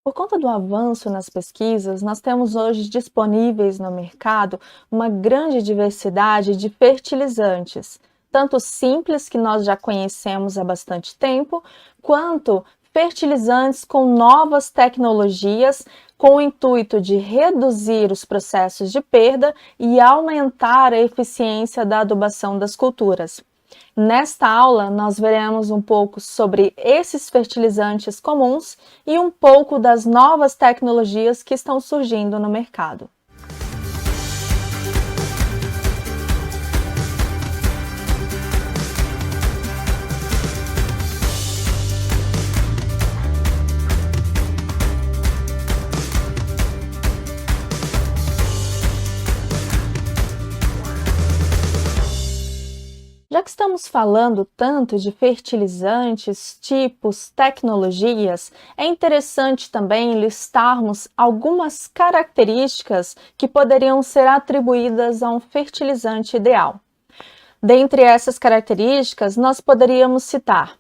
Por conta do avanço nas pesquisas, nós temos hoje disponíveis no mercado uma grande diversidade de fertilizantes, tanto simples, que nós já conhecemos há bastante tempo, quanto fertilizantes com novas tecnologias, com o intuito de reduzir os processos de perda e aumentar a eficiência da adubação das culturas. Nesta aula, nós veremos um pouco sobre esses fertilizantes comuns e um pouco das novas tecnologias que estão surgindo no mercado. Já que estamos falando tanto de fertilizantes, tipos, tecnologias, é interessante também listarmos algumas características que poderiam ser atribuídas a um fertilizante ideal. Dentre essas características, nós poderíamos citar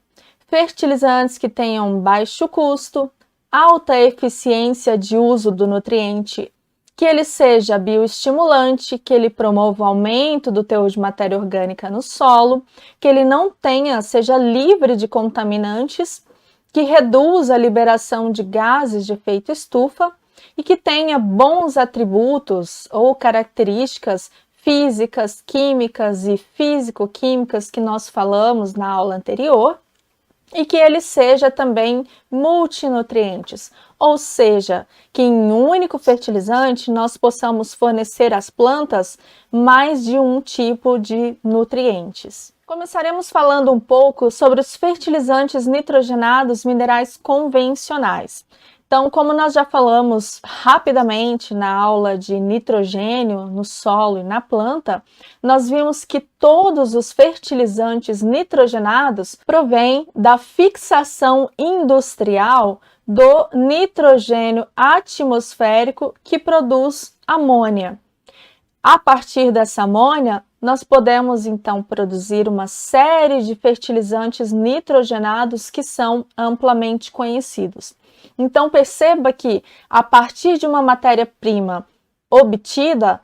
fertilizantes que tenham baixo custo, alta eficiência de uso do nutriente, que ele seja bioestimulante, que ele promova o aumento do teor de matéria orgânica no solo, que ele não seja livre de contaminantes, que reduza a liberação de gases de efeito estufa e que tenha bons atributos ou características físicas, químicas e físico-químicas que nós falamos na aula anterior, e que ele seja também multinutrientes, ou seja, que em um único fertilizante nós possamos fornecer às plantas mais de um tipo de nutrientes. Começaremos falando um pouco sobre os fertilizantes nitrogenados minerais convencionais. Então, como nós já falamos rapidamente na aula de nitrogênio no solo e na planta, nós vimos que todos os fertilizantes nitrogenados provêm da fixação industrial do nitrogênio atmosférico que produz amônia. A partir dessa amônia, nós podemos então produzir uma série de fertilizantes nitrogenados que são amplamente conhecidos. Então perceba que a partir de uma matéria-prima obtida,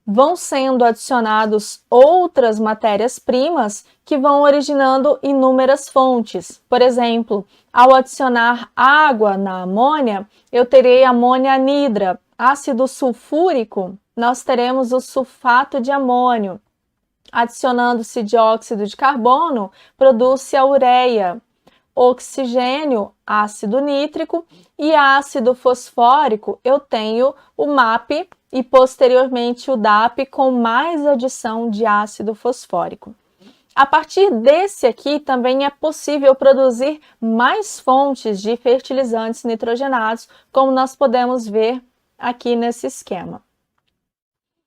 vão sendo adicionados outras matérias-primas que vão originando inúmeras fontes. Por exemplo, ao adicionar água na amônia, eu terei amônia anidra. Ácido sulfúrico, nós teremos o sulfato de amônio. Adicionando-se dióxido de carbono, produz-se a ureia. Oxigênio, ácido nítrico, e ácido fosfórico, eu tenho o MAP e posteriormente o DAP com mais adição de ácido fosfórico. A partir desse aqui também é possível produzir mais fontes de fertilizantes nitrogenados, como nós podemos ver aqui nesse esquema.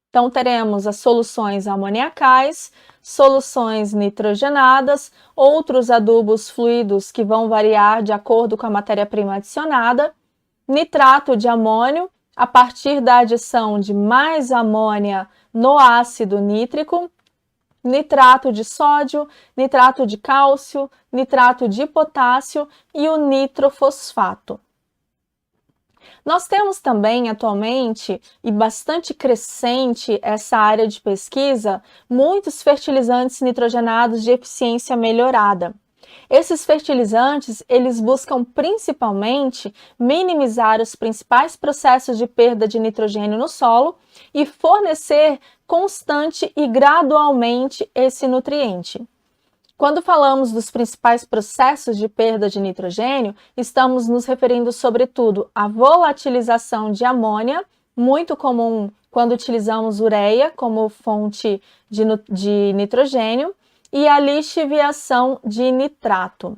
Então, teremos as soluções amoniacais, soluções nitrogenadas, outros adubos fluidos que vão variar de acordo com a matéria-prima adicionada, nitrato de amônio, a partir da adição de mais amônia no ácido nítrico, nitrato de sódio, nitrato de cálcio, nitrato de potássio e o nitrofosfato. Nós temos também atualmente, e bastante crescente essa área de pesquisa, muitos fertilizantes nitrogenados de eficiência melhorada. Esses fertilizantes, eles buscam principalmente minimizar os principais processos de perda de nitrogênio no solo e fornecer constante e gradualmente esse nutriente. Quando falamos dos principais processos de perda de nitrogênio, estamos nos referindo sobretudo à volatilização de amônia, muito comum quando utilizamos ureia como fonte de nitrogênio, e a lixiviação de nitrato.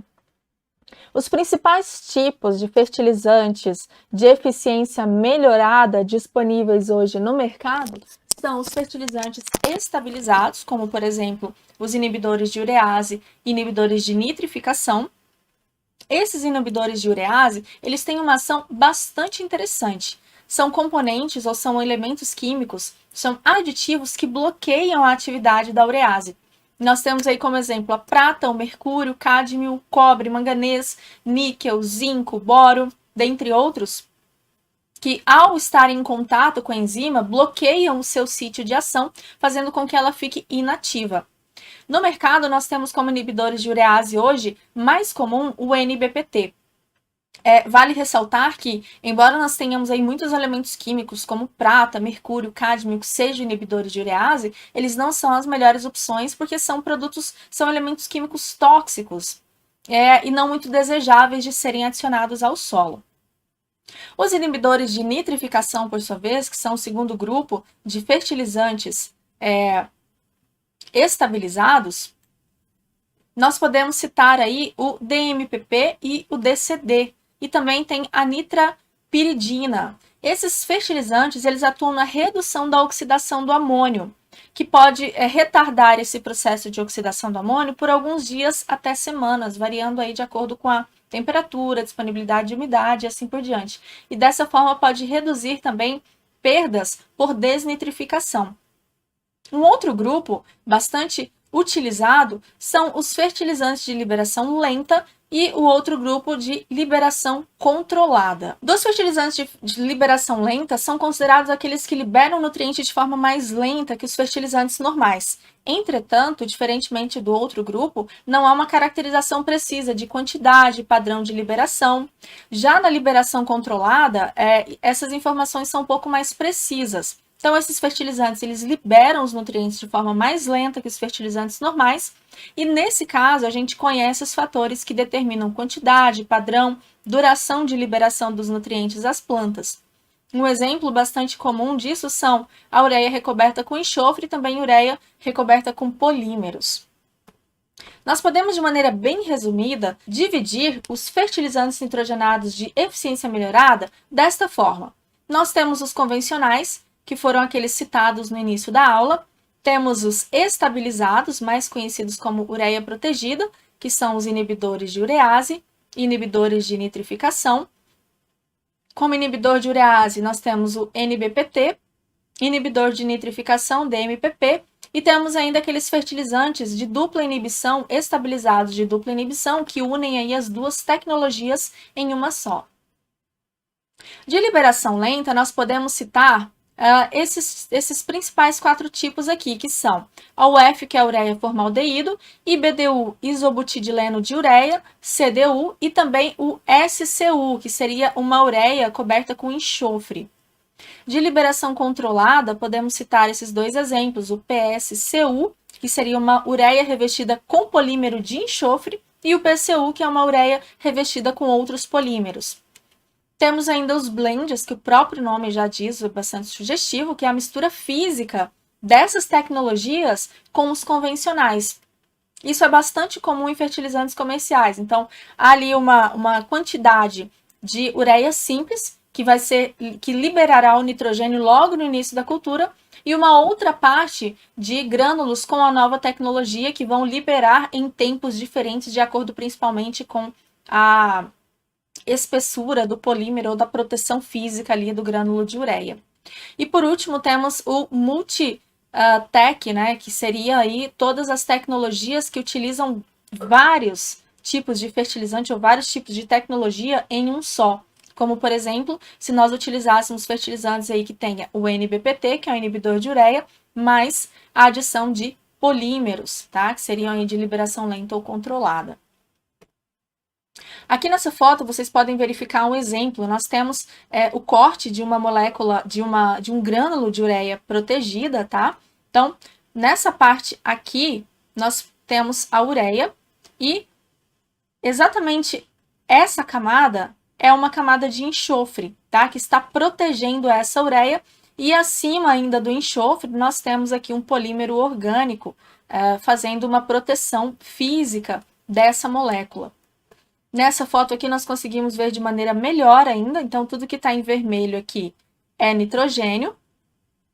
Os principais tipos de fertilizantes de eficiência melhorada disponíveis hoje no mercado são os fertilizantes estabilizados, como por exemplo os inibidores de urease, inibidores de nitrificação. Esses inibidores de urease, eles têm uma ação bastante interessante. São componentes ou são elementos químicos, são aditivos que bloqueiam a atividade da urease. Nós temos aí como exemplo a prata, o mercúrio, o cádmio, o cobre, manganês, níquel, zinco, boro, dentre outros. que, ao estar em contato com a enzima, bloqueiam o seu sítio de ação, fazendo com que ela fique inativa. No mercado, nós temos como inibidores de urease hoje, mais comum, o NBPT. Vale ressaltar que, embora nós tenhamos aí muitos elementos químicos, como prata, mercúrio, cádmio, que sejam inibidores de urease, eles não são as melhores opções, porque são elementos químicos tóxicos, e não muito desejáveis de serem adicionados ao solo. Os inibidores de nitrificação, por sua vez, que são o segundo grupo de fertilizantes estabilizados, nós podemos citar aí o DMPP e o DCD, e também tem a nitrapiridina. Esses fertilizantes, eles atuam na redução da oxidação do amônio, que pode retardar esse processo de oxidação do amônio por alguns dias até semanas, variando aí de acordo com a temperatura, disponibilidade de umidade e assim por diante. E dessa forma pode reduzir também perdas por desnitrificação. Um outro grupo bastante utilizado são os fertilizantes de liberação lenta e o outro grupo de liberação controlada. Dos fertilizantes de liberação lenta são considerados aqueles que liberam nutrientes de forma mais lenta que os fertilizantes normais. Entretanto, diferentemente do outro grupo, não há uma caracterização precisa de quantidade, padrão de liberação. Já na liberação controlada, essas informações são um pouco mais precisas. Então, esses fertilizantes, eles liberam os nutrientes de forma mais lenta que os fertilizantes normais, e nesse caso, a gente conhece os fatores que determinam quantidade, padrão, duração de liberação dos nutrientes às plantas. Um exemplo bastante comum disso são a ureia recoberta com enxofre e também ureia recoberta com polímeros. Nós podemos, de maneira bem resumida, dividir os fertilizantes nitrogenados de eficiência melhorada desta forma. Nós temos os convencionais, que foram aqueles citados no início da aula. Temos os estabilizados, mais conhecidos como ureia protegida, que são os inibidores de urease, inibidores de nitrificação. Como inibidor de urease, nós temos o NBPT, inibidor de nitrificação, DMPP, e temos ainda aqueles fertilizantes de dupla inibição, estabilizados de dupla inibição, que unem aí as duas tecnologias em uma só. De liberação lenta, nós podemos citar esses principais 4 tipos aqui, que são a UF, que é a ureia formaldeído, IBDU, isobutidileno de ureia, CDU e também o SCU, que seria uma ureia coberta com enxofre. De liberação controlada, podemos citar esses 2 exemplos, o PSCU, que seria uma ureia revestida com polímero de enxofre, e o PCU, que é uma ureia revestida com outros polímeros. Temos ainda os blends, que o próprio nome já diz, é bastante sugestivo, que é a mistura física dessas tecnologias com os convencionais. Isso é bastante comum em fertilizantes comerciais. Então, há ali uma quantidade de ureia simples, que liberará o nitrogênio logo no início da cultura, e uma outra parte de grânulos com a nova tecnologia, que vão liberar em tempos diferentes, de acordo principalmente com a espessura do polímero ou da proteção física ali do grânulo de ureia. E por último temos o multi-tech, né, que seria aí todas as tecnologias que utilizam vários tipos de fertilizante ou vários tipos de tecnologia em um só. Como, por exemplo, se nós utilizássemos fertilizantes aí que tenha o NBPT, que é o inibidor de ureia, mais a adição de polímeros, tá, que seriam aí de liberação lenta ou controlada. Aqui nessa foto vocês podem verificar um exemplo. Nós temos o corte de uma molécula, de um grânulo de ureia protegida, tá? Então, nessa parte aqui, nós temos a ureia e exatamente essa camada é uma camada de enxofre, tá? Que está protegendo essa ureia, e acima ainda do enxofre nós temos aqui um polímero orgânico fazendo uma proteção física dessa molécula. Nessa foto aqui nós conseguimos ver de maneira melhor ainda, então tudo que está em vermelho aqui é nitrogênio,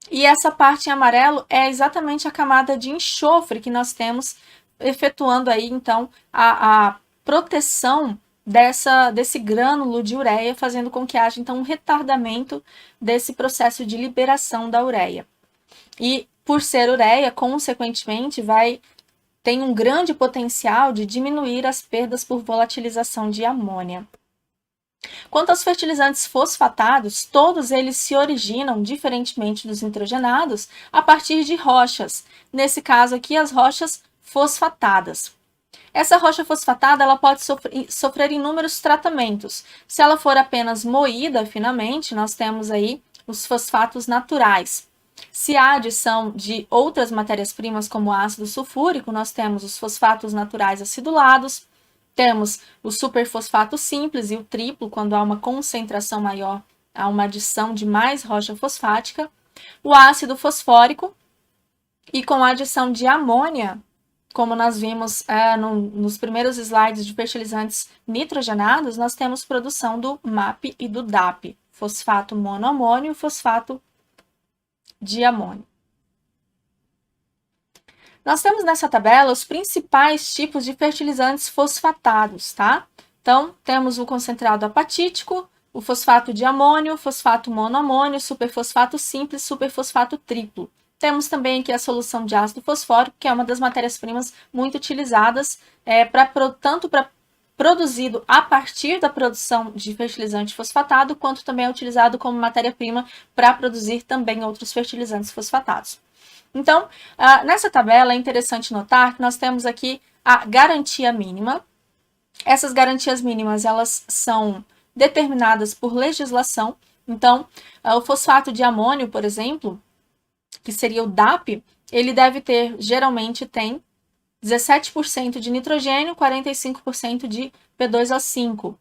e essa parte em amarelo é exatamente a camada de enxofre que nós temos efetuando aí então a proteção desse grânulo de ureia, fazendo com que haja então um retardamento desse processo de liberação da ureia. E por ser ureia, consequentemente, tem um grande potencial de diminuir as perdas por volatilização de amônia. Quanto aos fertilizantes fosfatados, todos eles se originam, diferentemente dos nitrogenados, a partir de rochas. Nesse caso aqui, as rochas fosfatadas. Essa rocha fosfatada ela pode sofrer inúmeros tratamentos. Se ela for apenas moída finamente, nós temos aí os fosfatos naturais. Se há adição de outras matérias-primas, como ácido sulfúrico, nós temos os fosfatos naturais acidulados, temos o superfosfato simples e o triplo, quando há uma concentração maior, há uma adição de mais rocha fosfática, o ácido fosfórico, e com a adição de amônia, como nós vimos nos primeiros slides de fertilizantes nitrogenados, nós temos produção do MAP e do DAP, fosfato monoamônio e fosfato de amônio. Nós temos nessa tabela os principais tipos de fertilizantes fosfatados, tá? Então, temos o concentrado apatítico, o fosfato de amônio, fosfato monoamônio, superfosfato simples, superfosfato triplo. Temos também aqui a solução de ácido fosfórico, que é uma das matérias-primas muito utilizadas, tanto para produzido a partir da produção de fertilizante fosfatado, quanto também é utilizado como matéria-prima para produzir também outros fertilizantes fosfatados. Então, nessa tabela é interessante notar que nós temos aqui a garantia mínima. Essas garantias mínimas, elas são determinadas por legislação. Então, o fosfato de amônio, por exemplo, que seria o DAP, ele deve ter, geralmente tem 17% de nitrogênio, 45% de P2O5.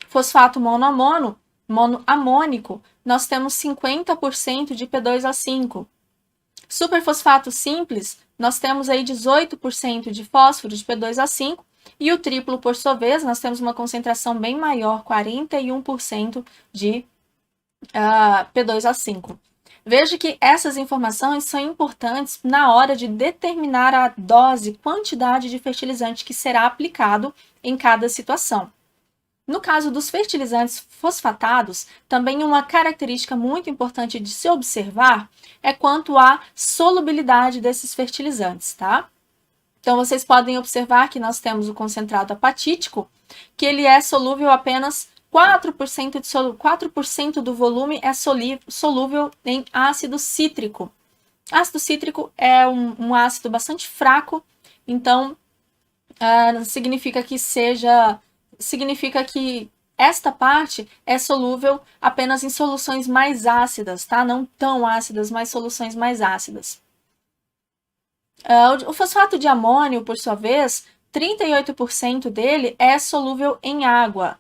Fosfato monoamônico, nós temos 50% de P2O5. Superfosfato simples, nós temos aí 18% de fósforo de P2O5, e o triplo, por sua vez, nós temos uma concentração bem maior, 41% de P2O5. Veja que essas informações são importantes na hora de determinar a dose, quantidade de fertilizante que será aplicado em cada situação. No caso dos fertilizantes fosfatados, também uma característica muito importante de se observar é quanto à solubilidade desses fertilizantes, tá? Então, vocês podem observar que nós temos o concentrado apatítico, que ele é solúvel apenas 4% do volume é solúvel em ácido cítrico. Ácido cítrico é um ácido bastante fraco, então significa que esta parte é solúvel apenas em soluções mais ácidas, tá? Não tão ácidas, mas soluções mais ácidas. O fosfato de amônio, por sua vez, 38% dele é solúvel em água.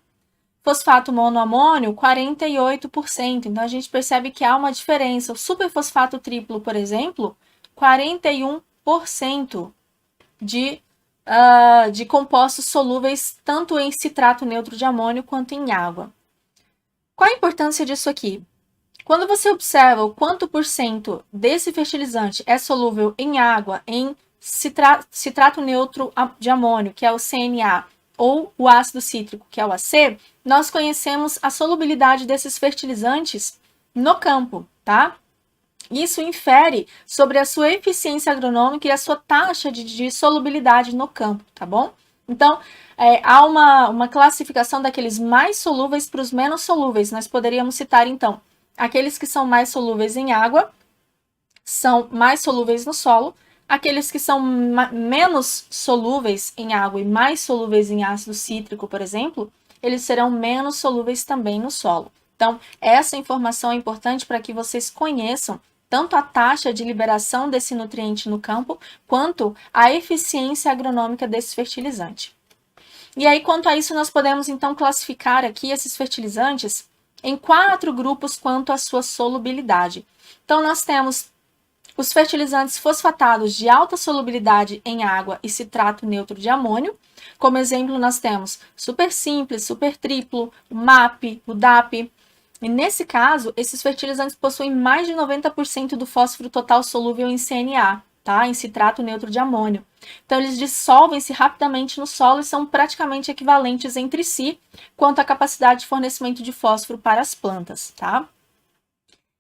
Fosfato monoamônio, 48%. Então, a gente percebe que há uma diferença. O superfosfato triplo, por exemplo, 41% de compostos solúveis tanto em citrato neutro de amônio quanto em água. Qual a importância disso aqui? Quando você observa o quanto por cento desse fertilizante é solúvel em água, em citrato neutro de amônio, que é o CNA, ou o ácido cítrico, que é o AC, nós conhecemos a solubilidade desses fertilizantes no campo, tá? Isso infere sobre a sua eficiência agronômica e a sua taxa de solubilidade no campo, tá bom? Então, há uma classificação daqueles mais solúveis para os menos solúveis. Nós poderíamos citar, então, aqueles que são mais solúveis em água, são mais solúveis no solo. Aqueles que são menos solúveis em água e mais solúveis em ácido cítrico, por exemplo, eles serão menos solúveis também no solo. Então, essa informação é importante para que vocês conheçam tanto a taxa de liberação desse nutriente no campo, quanto a eficiência agronômica desse fertilizante. E aí, quanto a isso, nós podemos, então, classificar aqui esses fertilizantes em 4 grupos quanto à sua solubilidade. Então, nós temos os fertilizantes fosfatados de alta solubilidade em água e citrato neutro de amônio. Como exemplo, nós temos super simples, super triplo, o MAP, o DAP. E nesse caso, esses fertilizantes possuem mais de 90% do fósforo total solúvel em CNA, tá? Em citrato neutro de amônio. Então, eles dissolvem-se rapidamente no solo e são praticamente equivalentes entre si quanto à capacidade de fornecimento de fósforo para as plantas, tá?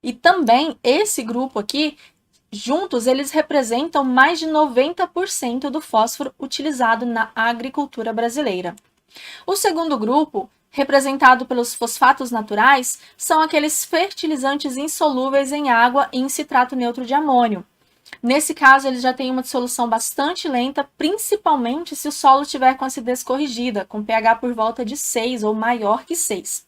E também esse grupo aqui, juntos, eles representam mais de 90% do fósforo utilizado na agricultura brasileira. O segundo grupo representado pelos fosfatos naturais, são aqueles fertilizantes insolúveis em água e em citrato neutro de amônio. Nesse caso, eles já têm uma dissolução bastante lenta, principalmente se o solo tiver com acidez corrigida, com pH por volta de 6 ou maior que 6.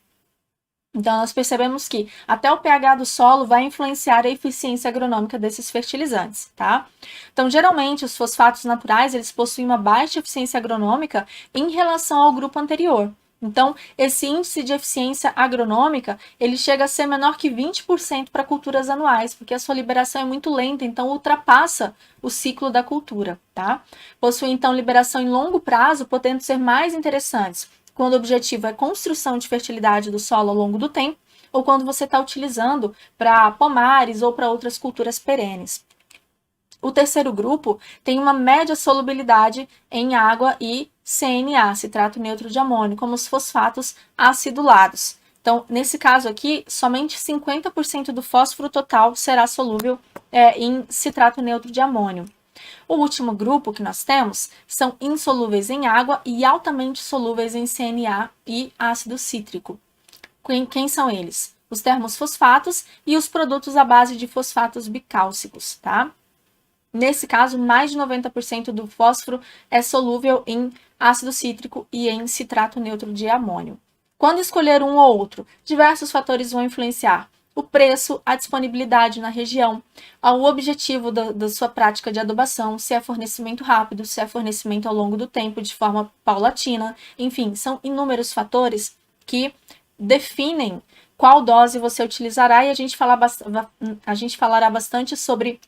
Então, nós percebemos que até o pH do solo vai influenciar a eficiência agronômica desses fertilizantes, tá? Então, geralmente, os fosfatos naturais, eles possuem uma baixa eficiência agronômica em relação ao grupo anterior. Então, esse índice de eficiência agronômica, ele chega a ser menor que 20% para culturas anuais, porque a sua liberação é muito lenta, então ultrapassa o ciclo da cultura, tá? Possui, então, liberação em longo prazo, podendo ser mais interessantes quando o objetivo é construção de fertilidade do solo ao longo do tempo, ou quando você está utilizando para pomares ou para outras culturas perenes. O terceiro grupo tem uma média solubilidade em água e CNA, citrato neutro de amônio, como os fosfatos acidulados. Então, nesse caso aqui, somente 50% do fósforo total será solúvel em citrato neutro de amônio. O último grupo que nós temos são insolúveis em água e altamente solúveis em CNA e ácido cítrico. Quem são eles? Os termofosfatos e os produtos à base de fosfatos bicálcicos, tá? Nesse caso, mais de 90% do fósforo é solúvel em ácido cítrico e em citrato neutro de amônio. Quando escolher um ou outro, diversos fatores vão influenciar. O preço, a disponibilidade na região, o objetivo da sua prática de adubação, se é fornecimento rápido, se é fornecimento ao longo do tempo, de forma paulatina, enfim, são inúmeros fatores que definem qual dose você utilizará e a gente falará bastante sobre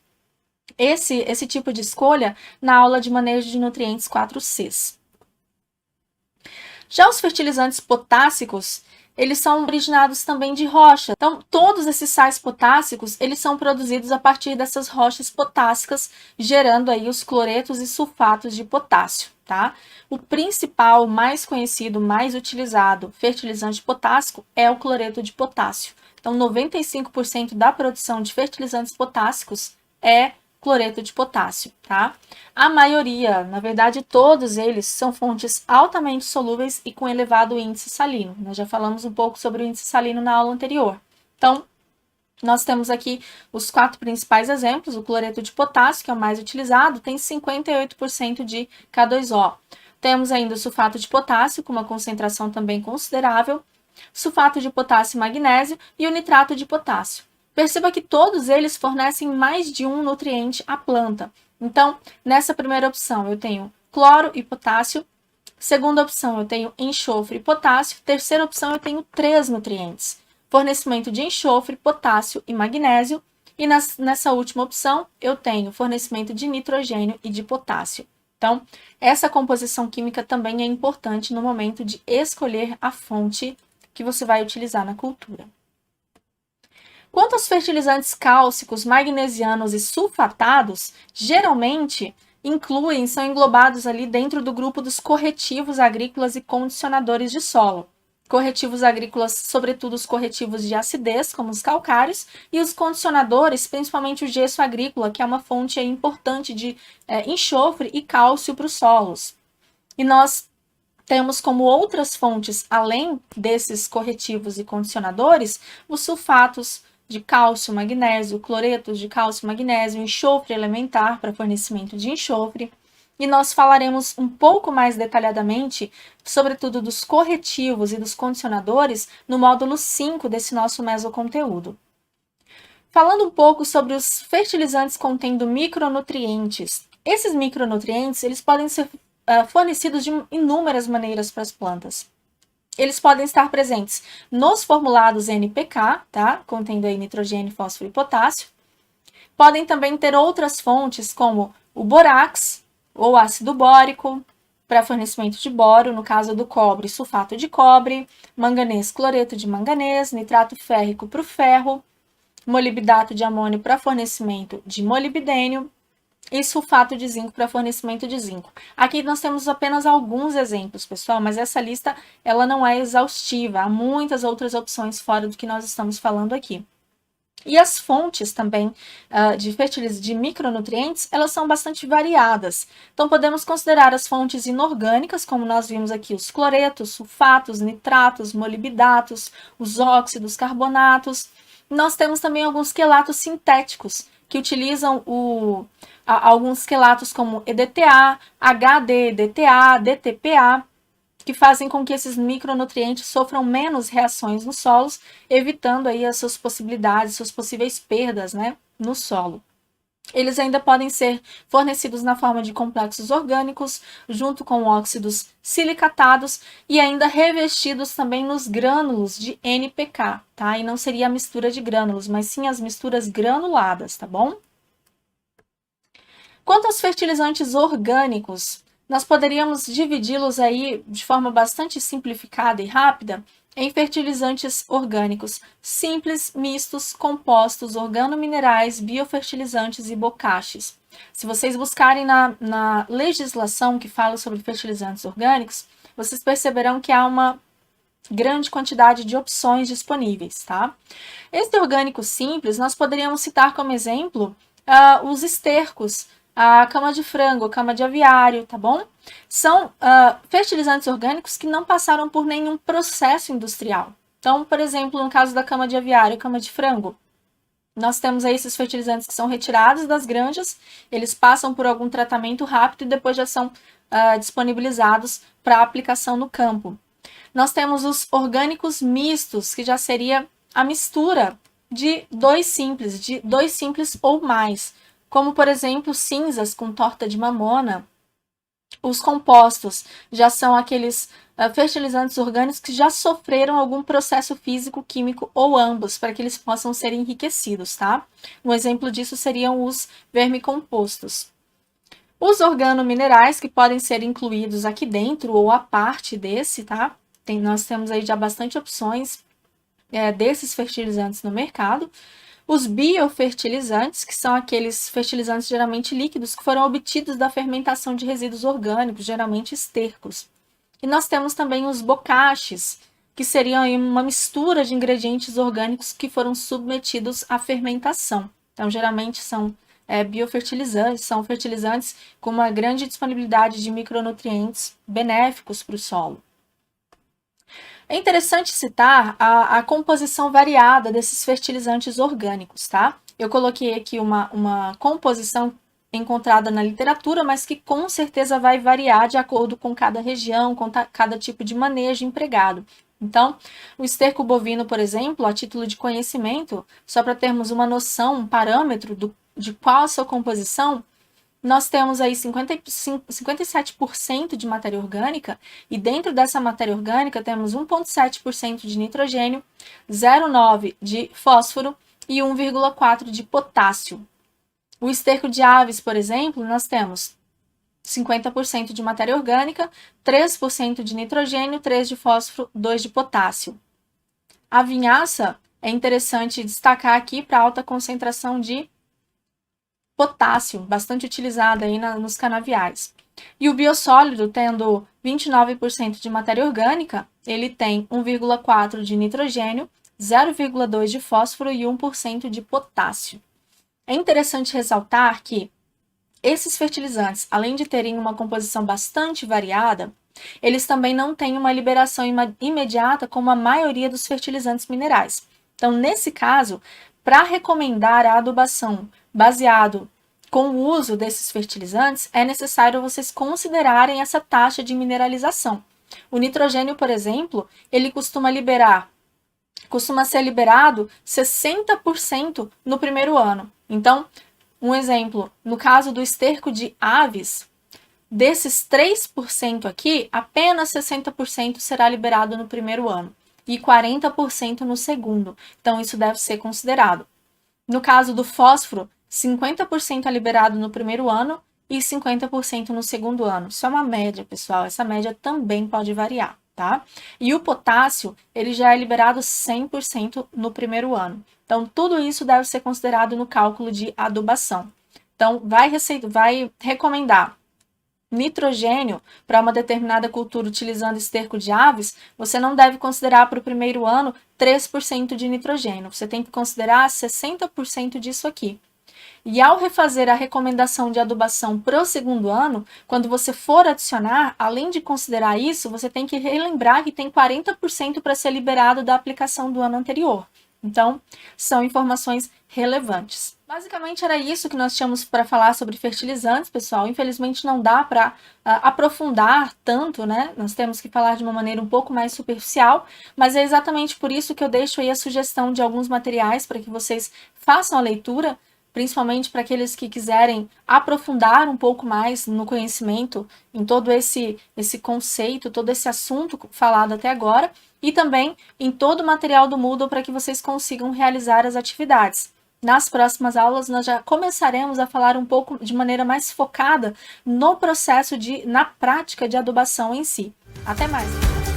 esse tipo de escolha na aula de manejo de nutrientes 4Cs. Já os fertilizantes potássicos, eles são originados também de rocha. Então, todos esses sais potássicos, eles são produzidos a partir dessas rochas potássicas, gerando aí os cloretos e sulfatos de potássio, tá? O principal, mais conhecido, mais utilizado fertilizante potássico é o cloreto de potássio. Então, 95% da produção de fertilizantes potássicos é cloreto de potássio, tá? A maioria, na verdade todos eles, são fontes altamente solúveis e com elevado índice salino. Nós já falamos um pouco sobre o índice salino na aula anterior. Então, nós temos aqui os 4 principais exemplos. O cloreto de potássio, que é o mais utilizado, tem 58% de K2O. Temos ainda o sulfato de potássio, com uma concentração também considerável, sulfato de potássio e magnésio e o nitrato de potássio. Perceba que todos eles fornecem mais de um nutriente à planta. Então, nessa primeira opção, eu tenho cloro e potássio. Segunda opção, eu tenho enxofre e potássio. Terceira opção, eu tenho 3 nutrientes. Fornecimento de enxofre, potássio e magnésio. E nessa última opção, eu tenho fornecimento de nitrogênio e de potássio. Então, essa composição química também é importante no momento de escolher a fonte que você vai utilizar na cultura. Quanto aos fertilizantes cálcicos, magnesianos e sulfatados, geralmente são englobados ali dentro do grupo dos corretivos agrícolas e condicionadores de solo. Corretivos agrícolas, sobretudo os corretivos de acidez, como os calcários, e os condicionadores, principalmente o gesso agrícola, que é uma fonte importante de enxofre e cálcio para os solos. E nós temos como outras fontes, além desses corretivos e condicionadores, os sulfatos de cálcio, magnésio, cloretos de cálcio, magnésio, enxofre elementar para fornecimento de enxofre. E nós falaremos um pouco mais detalhadamente, sobretudo dos corretivos e dos condicionadores, no módulo 5 desse nosso mesoconteúdo. Falando um pouco sobre os fertilizantes contendo micronutrientes. Esses micronutrientes, eles podem ser fornecidos de inúmeras maneiras para as plantas. Eles podem estar presentes nos formulados NPK, tá? Contendo aí nitrogênio, fósforo e potássio. Podem também ter outras fontes, como o borax ou ácido bórico, para fornecimento de boro, no caso do cobre, sulfato de cobre, manganês, cloreto de manganês, nitrato férrico para o ferro, molibdato de amônio para fornecimento de molibdênio, e sulfato de zinco para fornecimento de zinco. Aqui nós temos apenas alguns exemplos, pessoal, mas essa lista ela não é exaustiva, há muitas outras opções fora do que nós estamos falando aqui. E as fontes também de micronutrientes, elas são bastante variadas. Então, podemos considerar as fontes inorgânicas, como nós vimos aqui, os cloretos, sulfatos, nitratos, molibdatos, os óxidos, carbonatos. Nós temos também alguns quelatos sintéticos, que utilizam alguns quelatos como EDTA, HDDTA, DTPA, que fazem com que esses micronutrientes sofram menos reações nos solos, evitando aí as suas possibilidades, suas possíveis perdas, né, no solo. Eles ainda podem ser fornecidos na forma de complexos orgânicos, junto com óxidos silicatados e ainda revestidos também nos grânulos de NPK, tá? E não seria a mistura de grânulos, mas sim as misturas granuladas, tá bom? Quanto aos fertilizantes orgânicos, nós poderíamos dividi-los aí de forma bastante simplificada e rápida em fertilizantes orgânicos simples, mistos, compostos, organominerais, biofertilizantes e bocaches. Se vocês buscarem na legislação que fala sobre fertilizantes orgânicos, vocês perceberão que há uma grande quantidade de opções disponíveis, tá? Este orgânico simples, nós poderíamos citar como exemplo os estercos, a cama de frango, cama de aviário, tá bom? São fertilizantes orgânicos que não passaram por nenhum processo industrial. Então, por exemplo, no caso da cama de aviário, cama de frango, nós temos aí esses fertilizantes que são retirados das granjas, eles passam por algum tratamento rápido e depois já são disponibilizados para aplicação no campo. Nós temos os orgânicos mistos, que já seria a mistura de dois simples ou mais, como por exemplo cinzas com torta de mamona. Os compostos já são aqueles fertilizantes orgânicos que já sofreram algum processo físico, químico ou ambos, para que eles possam ser enriquecidos, tá? Um exemplo disso seriam os vermicompostos. Os organominerais, que podem ser incluídos aqui dentro ou a parte desse, tá? Nós temos aí já bastante opções desses fertilizantes no mercado. Os biofertilizantes, que são aqueles fertilizantes geralmente líquidos que foram obtidos da fermentação de resíduos orgânicos, geralmente estercos. E nós temos também os bocaches, que seriam aí uma mistura de ingredientes orgânicos que foram submetidos à fermentação. Então, geralmente são biofertilizantes, são fertilizantes com uma grande disponibilidade de micronutrientes benéficos para o solo. É interessante citar a composição variada desses fertilizantes orgânicos, tá? Eu coloquei aqui uma composição encontrada na literatura, mas que com certeza vai variar de acordo com cada região, com cada tipo de manejo empregado. Então, o esterco bovino, por exemplo, a título de conhecimento, só para termos uma noção, um parâmetro de qual a sua composição, nós temos aí 57% de matéria orgânica, e dentro dessa matéria orgânica temos 1,7% de nitrogênio, 0,9% de fósforo e 1,4% de potássio. O esterco de aves, por exemplo, nós temos 50% de matéria orgânica, 3% de nitrogênio, 3% de fósforo, 2% de potássio. A vinhaça é interessante destacar aqui para alta concentração de potássio, bastante utilizada aí nos canaviais. E o biossólido, tendo 29% de matéria orgânica, ele tem 1,4% de nitrogênio, 0,2% de fósforo e 1% de potássio. É interessante ressaltar que esses fertilizantes, além de terem uma composição bastante variada, eles também não têm uma liberação imediata como a maioria dos fertilizantes minerais. Então, nesse caso, para recomendar a adubação baseado com o uso desses fertilizantes, é necessário vocês considerarem essa taxa de mineralização. O nitrogênio, por exemplo, ele costuma ser liberado 60% no primeiro ano. Então, um exemplo, no caso do esterco de aves, desses 3% aqui, apenas 60% será liberado no primeiro ano e 40% no segundo. Então, isso deve ser considerado. No caso do fósforo, 50% é liberado no primeiro ano e 50% no segundo ano. Isso é uma média, pessoal. Essa média também pode variar, tá? E o potássio, ele já é liberado 100% no primeiro ano. Então, tudo isso deve ser considerado no cálculo de adubação. Então, vai recomendar nitrogênio para uma determinada cultura utilizando esterco de aves, você não deve considerar para o primeiro ano 3% de nitrogênio, você tem que considerar 60% disso aqui. E ao refazer a recomendação de adubação para o segundo ano, quando você for adicionar, além de considerar isso, você tem que relembrar que tem 40% para ser liberado da aplicação do ano anterior. Então, são informações relevantes. Basicamente era isso que nós tínhamos para falar sobre fertilizantes, pessoal. Infelizmente não dá para aprofundar tanto, né? Nós temos que falar de uma maneira um pouco mais superficial, mas é exatamente por isso que eu deixo aí a sugestão de alguns materiais para que vocês façam a leitura, principalmente para aqueles que quiserem aprofundar um pouco mais no conhecimento, em todo esse conceito, todo esse assunto falado até agora, e também em todo o material do Moodle para que vocês consigam realizar as atividades. Nas próximas aulas, nós já começaremos a falar um pouco de maneira mais focada no processo na prática de adubação em si. Até mais!